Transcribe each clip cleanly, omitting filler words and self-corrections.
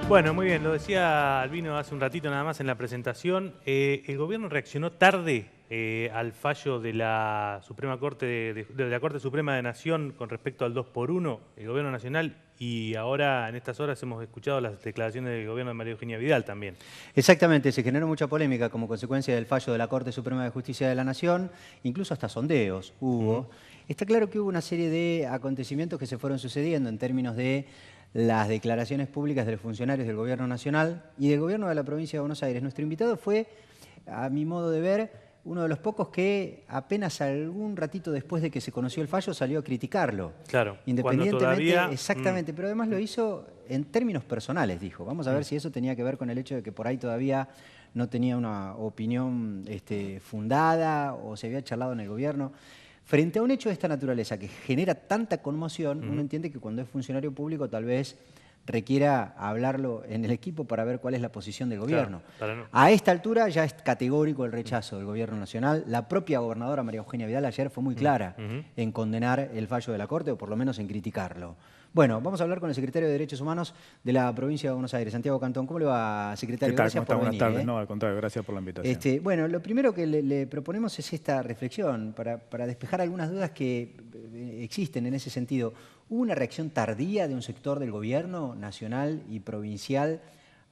Bueno, muy bien, lo decía Albino hace un ratito nada más en la presentación. El gobierno reaccionó tarde al fallo de la Suprema Corte de la Corte Suprema de Nación con respecto al 2x1, el gobierno nacional, y ahora en estas horas hemos escuchado las declaraciones del gobierno de María Eugenia Vidal también. Exactamente, se generó mucha polémica como consecuencia del fallo de la Corte Suprema de Justicia de la Nación, incluso hasta sondeos hubo. Está claro que hubo una serie de acontecimientos que se fueron sucediendo en términos de las declaraciones públicas de los funcionarios del Gobierno Nacional y del Gobierno de la Provincia de Buenos Aires. Nuestro invitado fue, a mi modo de ver, uno de los pocos que apenas algún ratito después de que se conoció el fallo salió a criticarlo. Claro, Independientemente, cuando todavía... exactamente, pero además lo hizo en términos personales, dijo. Vamos a ver si eso tenía que ver con el hecho de que por ahí todavía no tenía una opinión fundada o se había charlado en el gobierno. Frente a un hecho de esta naturaleza que genera tanta conmoción, uno entiende que cuando es funcionario público tal vez requiera hablarlo en el equipo para ver cuál es la posición del gobierno. Claro, A esta altura ya es categórico el rechazo del gobierno nacional. La propia gobernadora María Eugenia Vidal ayer fue muy clara en condenar el fallo de la Corte, o por lo menos en criticarlo. Bueno, vamos a hablar con el secretario de Derechos Humanos de la provincia de Buenos Aires, Santiago Cantón. ¿Cómo le va, secretario? ¿Qué tal? Gracias ¿Cómo está? por Buenas venir. tardes. No, al contrario, gracias por la invitación. Bueno, lo primero que le proponemos es esta reflexión para despejar algunas dudas que existen en ese sentido. ¿Hubo una reacción tardía de un sector del gobierno nacional y provincial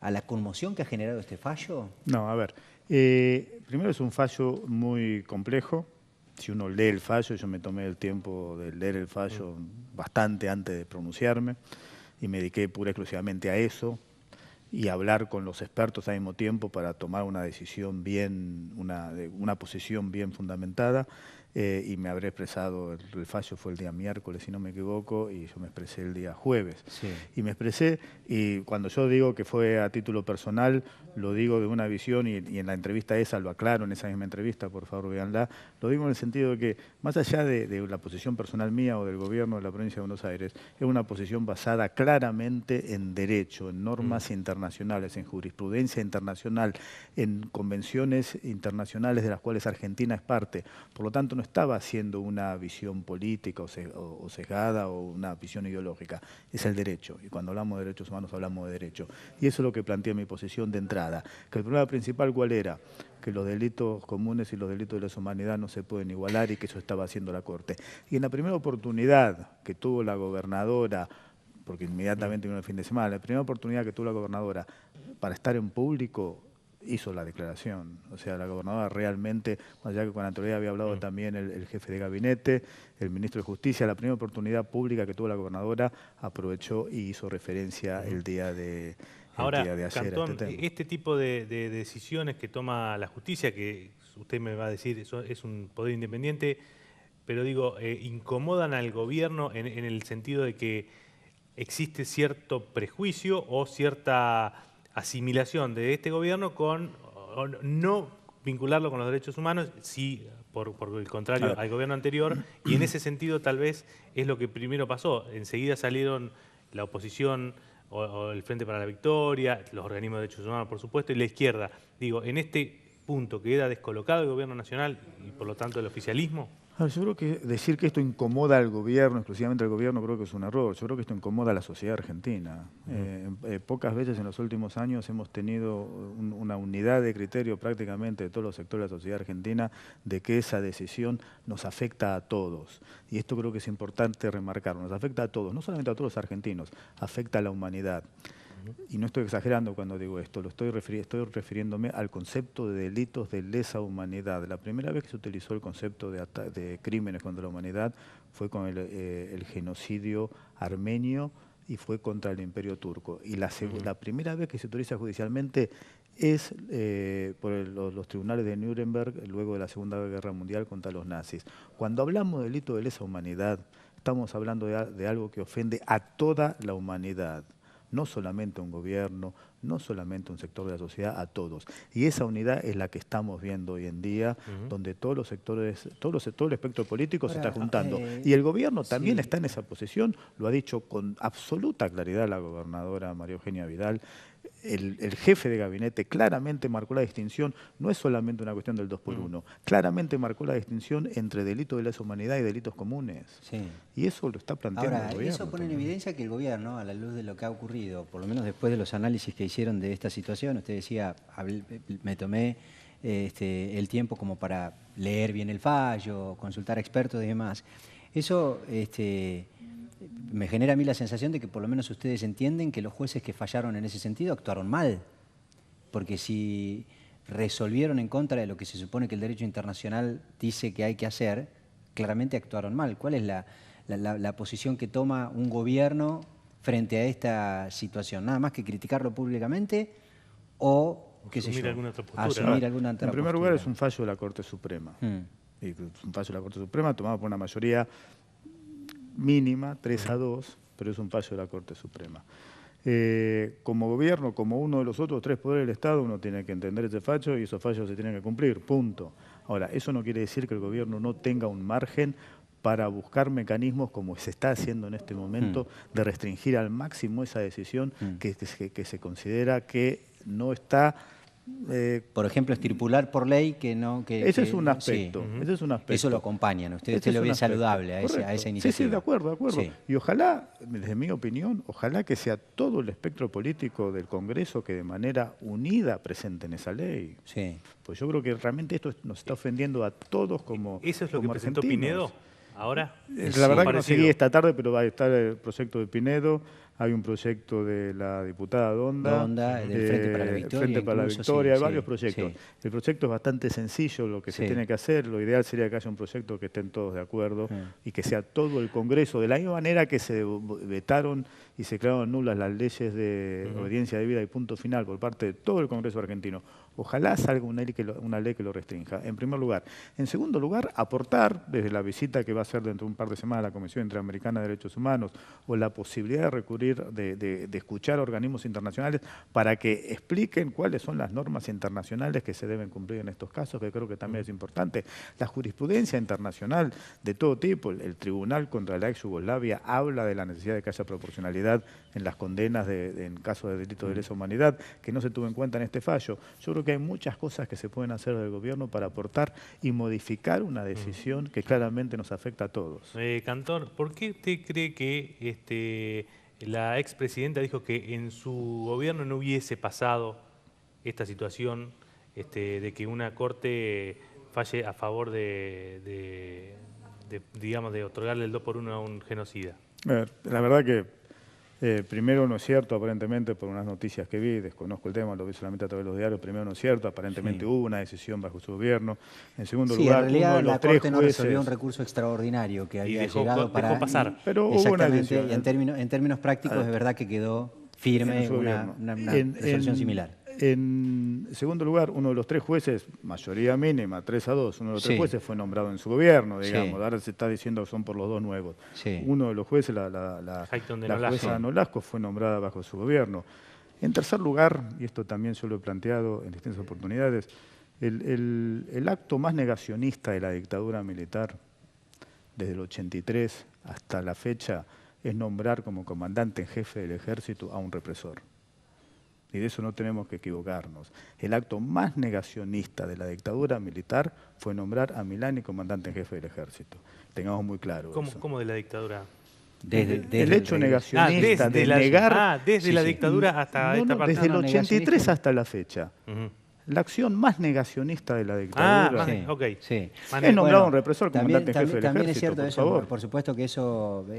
a la conmoción que ha generado este fallo? No, a ver, primero es un fallo muy complejo. Si uno lee el fallo, yo me tomé el tiempo de leer el fallo bastante antes de pronunciarme y me dediqué pura y exclusivamente a eso y a hablar con los expertos al mismo tiempo para tomar una decisión bien, una posición bien fundamentada. Y me habré expresado, el fallo fue el día miércoles, si no me equivoco, y yo me expresé el día jueves. Sí. Y me expresé, y cuando yo digo que fue a título personal, lo digo de una visión, y en la entrevista esa lo aclaro, en esa misma entrevista, por favor véanla, lo digo en el sentido de que, más allá de la posición personal mía o del gobierno de la provincia de Buenos Aires, es una posición basada claramente en derecho, en normas internacionales, en jurisprudencia internacional, en convenciones internacionales de las cuales Argentina es parte. Por lo tanto, no estaba haciendo una visión política o sesgada o una visión ideológica, es el derecho. Y cuando hablamos de derechos humanos hablamos de derecho. Y eso es lo que planteé en mi posición de entrada. Que el problema principal, ¿cuál era? Que los delitos comunes y los delitos de lesa humanidad no se pueden igualar y que eso estaba haciendo la Corte. Y en la primera oportunidad que tuvo la gobernadora, porque inmediatamente vino el fin de semana, la primera oportunidad que tuvo la gobernadora para estar en público, hizo la declaración. O sea, la gobernadora realmente, más allá que con anterioridad había hablado también el jefe de gabinete, el ministro de Justicia, la primera oportunidad pública que tuvo la gobernadora, aprovechó y hizo referencia el día de ayer. Cantón, este tipo de decisiones que toma la justicia, que usted me va a decir, eso es un poder independiente, pero digo, incomodan al gobierno en el sentido de que existe cierto prejuicio o cierta asimilación de este gobierno con no vincularlo con los derechos humanos, sí, por el contrario, al gobierno anterior, y en ese sentido tal vez es lo que primero pasó. Enseguida salieron la oposición o el Frente para la Victoria, los organismos de derechos humanos, por supuesto, y la izquierda. Digo, en este punto queda descolocado el gobierno nacional y por lo tanto el oficialismo. Yo creo que decir que esto incomoda al gobierno, exclusivamente al gobierno, creo que es un error. Yo creo que esto incomoda a la sociedad argentina. Pocas veces en los últimos años hemos tenido una unidad de criterio prácticamente de todos los sectores de la sociedad argentina de que esa decisión nos afecta a todos. Y esto creo que es importante remarcarlo. Nos afecta a todos, no solamente a todos los argentinos, afecta a la humanidad. Y no estoy exagerando cuando digo esto, estoy refiriéndome al concepto de delitos de lesa humanidad. La primera vez que se utilizó el concepto de crímenes contra la humanidad fue con el genocidio armenio y fue contra el Imperio Turco. Y la primera vez que se utiliza judicialmente es por los tribunales de Nuremberg luego de la Segunda Guerra Mundial contra los nazis. Cuando hablamos de delito de lesa humanidad, estamos hablando de algo que ofende a toda la humanidad. No solamente a un gobierno, no solamente a un sector de la sociedad, a todos. Y esa unidad es la que estamos viendo hoy en día, donde todos los sectores, todo el espectro político se está juntando. Y el gobierno también está en esa posición, lo ha dicho con absoluta claridad la gobernadora María Eugenia Vidal. El jefe de gabinete claramente marcó la distinción, no es solamente una cuestión del 2 por 1, claramente marcó la distinción entre delitos de lesa humanidad y delitos comunes. Sí. Y eso lo está planteando el gobierno. Eso pone en evidencia que el gobierno, a la luz de lo que ha ocurrido, por lo menos después de los análisis que hicieron de esta situación, usted decía, me tomé el tiempo como para leer bien el fallo, consultar a expertos y demás. Eso me genera a mí la sensación de que por lo menos ustedes entienden que los jueces que fallaron en ese sentido actuaron mal. Porque si resolvieron en contra de lo que se supone que el derecho internacional dice que hay que hacer, claramente actuaron mal. ¿Cuál es la posición que toma un gobierno frente a esta situación? ¿Nada más que criticarlo públicamente o, qué sé yo, alguna otra postura? asumir alguna otra En primer postura? lugar, es un fallo de la Corte Suprema. Y es un fallo de la Corte Suprema tomado por una mayoría mínima, 3-2, pero es un fallo de la Corte Suprema. Como gobierno, como uno de los otros 3 poderes del Estado, uno tiene que entender ese fallo y esos fallos se tienen que cumplir, punto. Ahora, eso no quiere decir que el gobierno no tenga un margen para buscar mecanismos, como se está haciendo en este momento, de restringir al máximo esa decisión que se considera que no está... por ejemplo, estipular por ley que no... ese es un aspecto, sí. ese es un aspecto. Eso lo acompañan, usted Ese lo es ve un aspecto. saludable a esa iniciativa. Sí, de acuerdo, de acuerdo. Sí. Y ojalá, desde mi opinión, ojalá que sea todo el espectro político del Congreso que de manera unida presenten esa ley. Sí. Pues yo creo que realmente esto nos está ofendiendo a todos como ¿Eso es lo que como presentó argentinos. Pinedo ahora? La verdad que no Parecido. seguí esta tarde, pero va a estar el proyecto de Pinedo, hay un proyecto de la diputada Donda, del Frente para la Victoria, Frente para la incluso, Victoria, hay sí, varios sí, proyectos. sí. El proyecto es bastante sencillo, lo que se Sí. tiene que hacer, lo ideal sería que haya un proyecto que estén todos de acuerdo y que sea todo el Congreso, de la misma manera que se vetaron y se declararon nulas las leyes de obediencia debida y punto final por parte de todo el Congreso argentino. Ojalá salga una ley que lo restrinja, en primer lugar. En segundo lugar, aportar, desde la visita que va a hacer dentro de un par de semanas a la Comisión Interamericana de Derechos Humanos, o la posibilidad de recurrir, de escuchar organismos internacionales para que expliquen cuáles son las normas internacionales que se deben cumplir en estos casos, que creo que también es importante. La jurisprudencia internacional de todo tipo, el Tribunal contra la ex Yugoslavia habla de la necesidad de que haya proporcionalidad en las condenas en caso de delitos de lesa humanidad, que no se tuvo en cuenta en este fallo. Yo creo que hay muchas cosas que se pueden hacer del gobierno para aportar y modificar una decisión que claramente nos afecta a todos. Cantor, ¿por qué usted cree que la expresidenta dijo que en su gobierno no hubiese pasado esta situación de que una corte falle a favor digamos, de otorgarle el 2 por 1 a un genocida? La verdad que primero no es cierto, aparentemente, por unas noticias que vi, desconozco el tema, lo vi solamente a través de los diarios, primero no es cierto, aparentemente hubo una decisión bajo su gobierno. En segundo lugar, en realidad uno de los la 3 Corte no resolvió un jueces... recurso extraordinario que había dejó llegado para... pasar. Pero hubo una exactamente, decisión. y en términos prácticos es verdad que quedó firme en su una gobierno. resolución similar. En segundo lugar, uno de los 3 jueces, mayoría mínima, 3-2, uno de los 3 Sí. jueces fue nombrado en su gobierno, digamos. Sí. Ahora se está diciendo que son por los 2 nuevos. Sí. Uno de los jueces, la Hayton de jueza Nolasco. Nolasco, fue nombrada bajo su gobierno. En tercer lugar, y esto también yo lo he planteado en distintas oportunidades, el acto más negacionista de la dictadura militar, desde el 83 hasta la fecha, es nombrar como comandante en jefe del ejército a un represor. Y de eso no tenemos que equivocarnos. El acto más negacionista de la dictadura militar fue nombrar a Milani comandante en jefe del ejército. Tengamos muy claro eso. ¿Cómo de la dictadura? El hecho negacionista de negar... desde la dictadura hasta esta parte. Desde el 83 negacionista. hasta la fecha. La acción más negacionista de la Ah, dictadura ok. Sí. es nombrar a un represor comandante en jefe del también es ejército, cierto por eso, favor. por supuesto que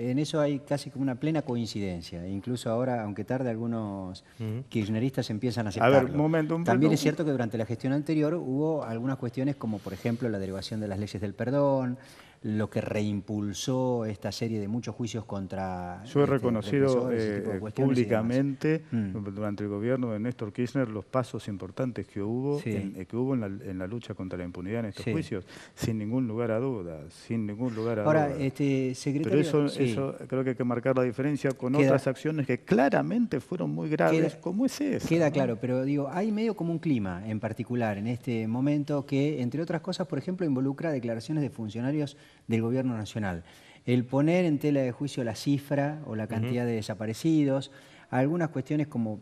en eso hay casi como una plena coincidencia. Incluso ahora, aunque tarde, algunos kirchneristas empiezan a aceptarlo. A ver, un momento. También es cierto que durante la gestión anterior hubo algunas cuestiones como, por ejemplo, la derogación de las leyes del perdón, lo que reimpulsó esta serie de muchos juicios contra Yo he reconocido ese tipo de cuestiones públicamente durante el gobierno de Néstor Kirchner los pasos importantes que hubo, en la lucha contra la impunidad en estos juicios, sin ningún lugar a dudas, sin ningún lugar a Ahora, dudas. secretario... Pero eso creo que hay que marcar la diferencia con otras acciones que claramente fueron muy graves, como es esa. Queda claro, pero digo, hay medio como un clima en particular en este momento que, entre otras cosas, por ejemplo, involucra declaraciones de funcionarios del Gobierno Nacional. El poner en tela de juicio la cifra o la cantidad de desaparecidos, algunas cuestiones como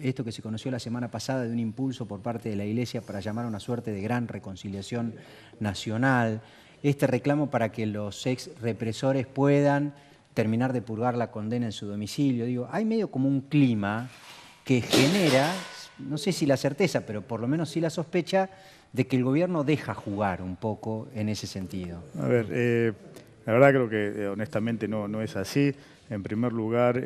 esto que se conoció la semana pasada de un impulso por parte de la Iglesia para llamar a una suerte de gran reconciliación nacional, este reclamo para que los ex represores puedan terminar de purgar la condena en su domicilio. Digo, hay medio como un clima que genera, no sé si la certeza, pero por lo menos sí la sospecha de que el gobierno deja jugar un poco en ese sentido. A ver, la verdad creo que honestamente no es así. En primer lugar,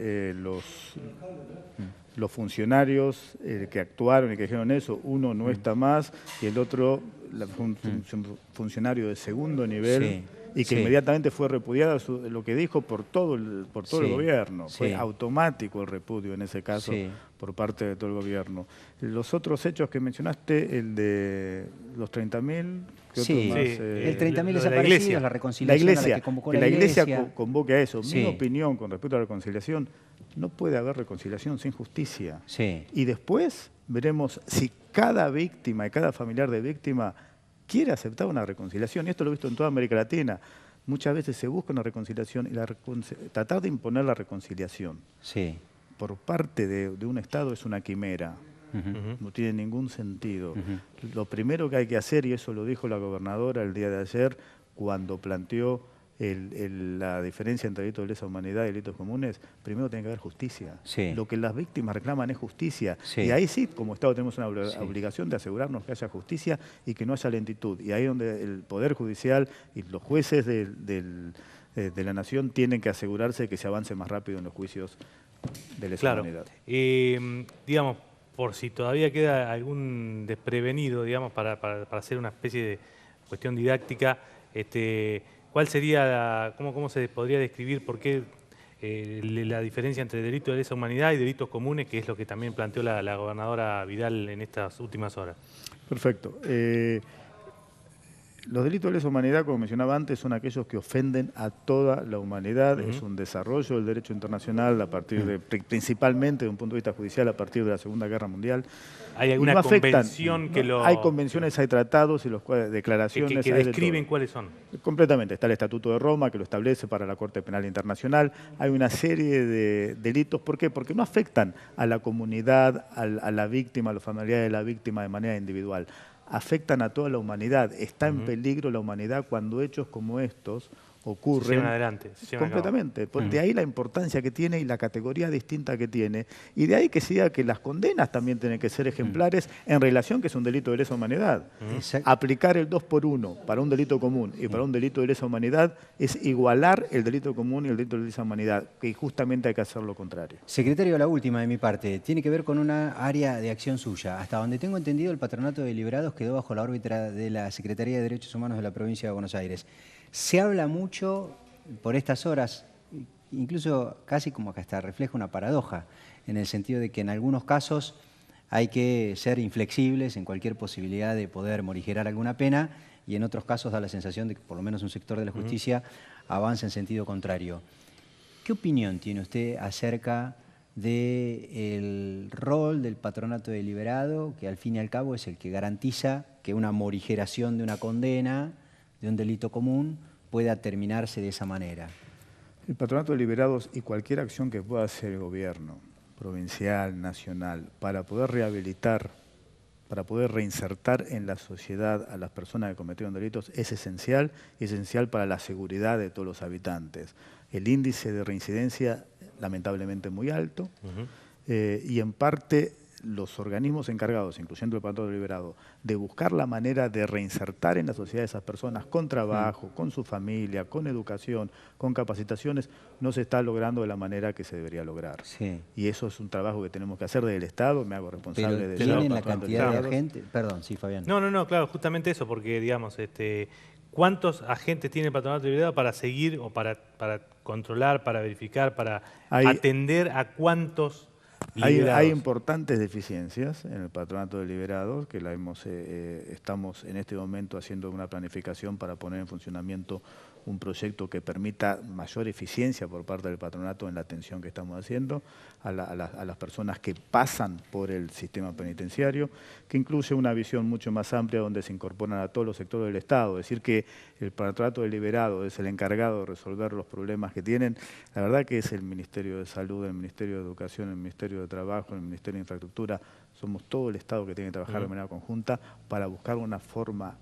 los funcionarios que actuaron y que dijeron eso, uno no está más y el otro un funcionario de segundo nivel y que inmediatamente fue repudiado lo que dijo por todo el gobierno. Fue automático el repudio en ese caso por parte de todo el gobierno. Los otros hechos que mencionaste, el de los 30.000... el 30.000 desaparecidos, la reconciliación a la que convocó la Iglesia. La Iglesia convoca a eso. Mi opinión con respecto a la reconciliación, no puede haber reconciliación sin justicia. Y después veremos si cada víctima y cada familiar de víctima quiere aceptar una reconciliación. Y esto lo he visto en toda América Latina. Muchas veces se busca una reconciliación y tratar de imponer la reconciliación por parte de un Estado es una quimera. No tiene ningún sentido. Lo primero que hay que hacer, y eso lo dijo la gobernadora el día de ayer, cuando planteó la diferencia entre delitos de lesa humanidad y delitos comunes, primero tiene que haber justicia. Lo que las víctimas reclaman es justicia. Y ahí sí, como Estado, tenemos una obligación de asegurarnos que haya justicia y que no haya lentitud. Y ahí es donde el Poder Judicial y los jueces de la Nación tienen que asegurarse de que se avance más rápido en los juicios de lesa humanidad. Digamos, por si todavía queda algún desprevenido, digamos, para hacer una especie de cuestión didáctica, ¿cuál sería, cómo se podría describir por qué la diferencia entre delito de lesa humanidad y delitos comunes, que es lo que también planteó la gobernadora Vidal en estas últimas horas? Perfecto. Los delitos de lesa humanidad, como mencionaba antes, son aquellos que ofenden a toda la humanidad. Es un desarrollo del derecho internacional a partir principalmente desde un punto de vista judicial, a partir de la Segunda Guerra Mundial. ¿Hay alguna convención que lo...? Hay convenciones, hay tratados y declaraciones. Que describen cuáles son. Completamente. Está el Estatuto de Roma, que lo establece para la Corte Penal Internacional. Hay una serie de delitos. ¿Por qué? Porque no afectan a la comunidad, a la víctima, a los familiares de la víctima de manera individual. Afectan a toda la humanidad. Está en peligro la humanidad cuando hechos como estos ocurren. Se llevan adelante. Completamente. De ahí la importancia que tiene y la categoría distinta que tiene. Y de ahí que sea que las condenas también tienen que ser ejemplares en relación que es un delito de lesa humanidad. Aplicar el 2 por 1 para un delito común y para un delito de lesa humanidad es igualar el delito común y el delito de lesa humanidad, que justamente hay que hacer lo contrario. Secretario, la última de mi parte, tiene que ver con una área de acción suya. Hasta donde tengo entendido, el Patronato de Liberados quedó bajo la órbita de la Secretaría de Derechos Humanos de la Provincia de Buenos Aires. Se habla mucho por estas horas, incluso casi como que hasta refleja una paradoja, en el sentido de que en algunos casos hay que ser inflexibles en cualquier posibilidad de poder morigerar alguna pena y en otros casos da la sensación de que por lo menos un sector de la justicia avanza en sentido contrario. ¿Qué opinión tiene usted acerca del rol del Patronato Deliberado, que al fin y al cabo es el que garantiza que una morigeración de una condena, de un delito común, pueda terminarse de esa manera? El Patronato de Liberados y cualquier acción que pueda hacer el gobierno, provincial, nacional, para poder rehabilitar, para poder reinsertar en la sociedad a las personas que cometieron delitos, es esencial para la seguridad de todos los habitantes. El índice de reincidencia, lamentablemente, muy alto, y en parte los organismos encargados, incluyendo el Patronato Deliberado, de buscar la manera de reinsertar en la sociedad a esas personas con trabajo, con su familia, con educación, con capacitaciones, no se está logrando de la manera que se debería lograr. Y eso es un trabajo que tenemos que hacer desde el Estado, me hago responsable de eso. ¿Tienen la cantidad de gente? Perdón, sí, Fabián. No, claro, justamente eso, porque, digamos, ¿cuántos agentes tiene el Patronato de Liberados para seguir o para controlar, para verificar, para atender a cuántos liberados? Hay importantes deficiencias en el Patronato de Liberados, que estamos en este momento haciendo una planificación para poner en funcionamiento un proyecto que permita mayor eficiencia por parte del patronato en la atención que estamos haciendo a las personas que pasan por el sistema penitenciario, que incluye una visión mucho más amplia donde se incorporan a todos los sectores del Estado. Es decir, que el Patronato de Liberados es el encargado de resolver los problemas que tienen. La verdad que es el Ministerio de Salud, el Ministerio de Educación, el Ministerio de Trabajo, el Ministerio de Infraestructura. Somos todo el Estado que tiene que trabajar de manera conjunta para buscar una forma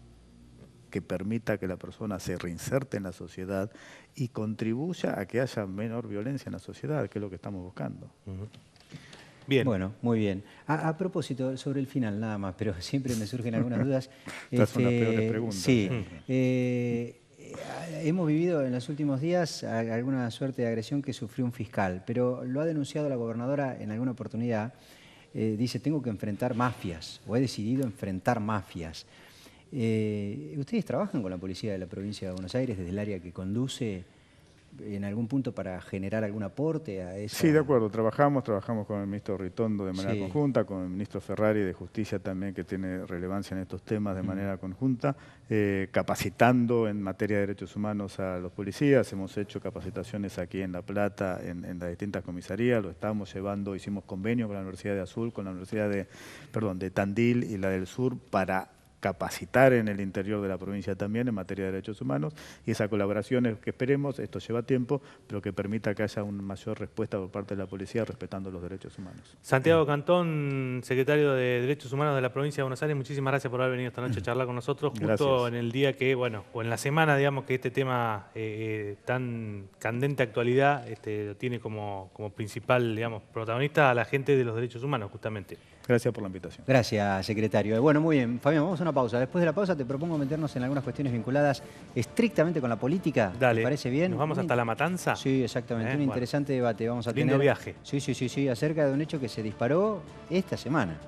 que permita que la persona se reinserte en la sociedad y contribuya a que haya menor violencia en la sociedad, que es lo que estamos buscando. Bien. Bueno, muy bien. A propósito, sobre el final nada más, pero siempre me surgen algunas dudas. Estas son las peores preguntas. Sí. Hemos vivido en los últimos días alguna suerte de agresión que sufrió un fiscal, pero lo ha denunciado la gobernadora en alguna oportunidad. Dice, tengo que enfrentar mafias, o he decidido enfrentar mafias. ¿Ustedes trabajan con la policía de la provincia de Buenos Aires desde el área que conduce en algún punto para generar algún aporte a esa...? Sí, de acuerdo. Trabajamos con el ministro Ritondo de manera conjunta, con el ministro Ferrari de Justicia también, que tiene relevancia en estos temas de manera conjunta, capacitando en materia de derechos humanos a los policías. Hemos hecho capacitaciones aquí en La Plata, en las distintas comisarías, lo estamos llevando, hicimos convenio con la Universidad de Azul, con la Universidad de Tandil y la del Sur para capacitar en el interior de la provincia también en materia de derechos humanos, y esa colaboración es que esperemos, esto lleva tiempo, pero que permita que haya una mayor respuesta por parte de la policía respetando los derechos humanos. Santiago Cantón, secretario de Derechos Humanos de la provincia de Buenos Aires, muchísimas gracias por haber venido esta noche a charlar con nosotros, justo Gracias. en el día que, bueno, o en la semana, digamos, que este tema tan candente actualidad lo tiene como principal, digamos, protagonista a la gente de los derechos humanos, justamente. Gracias por la invitación. Gracias, secretario. Bueno, muy bien. Fabián, vamos a una pausa. Después de la pausa te propongo meternos en algunas cuestiones vinculadas estrictamente con la política. Dale. ¿Te parece bien? ¿Nos vamos hasta La Matanza? Sí, exactamente. Un Bueno. interesante debate vamos a Lindo tener. viaje. Sí, acerca de un hecho que se disparó esta semana.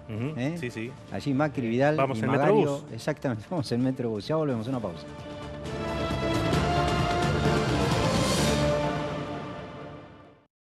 Sí, sí. Allí Macri, Vidal Vamos y en Magario. Metrobús. Exactamente, vamos en Metrobús. Ya volvemos, una pausa.